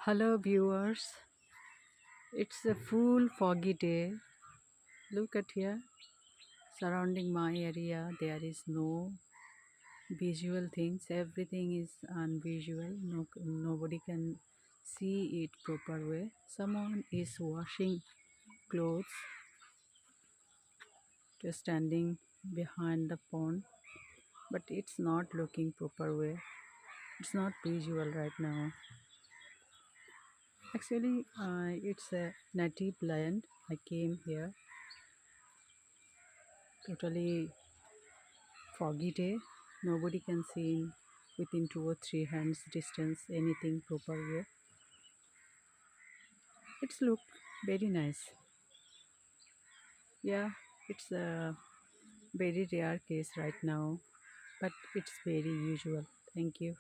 Hello, viewers. It's a full foggy day. Look at here. Surrounding my area, there is no visual things. Everything is unvisual. Nobody can see it proper way. Someone is washing clothes, just standing behind the pond, but it's not looking proper way. It's not visual right now. Actually, it's a native land. I came here totally foggy day. Nobody can see in within 2 or 3 hands distance anything proper way. It's look very nice. Yeah, it's a very rare case right now, but it's very usual. Thank you.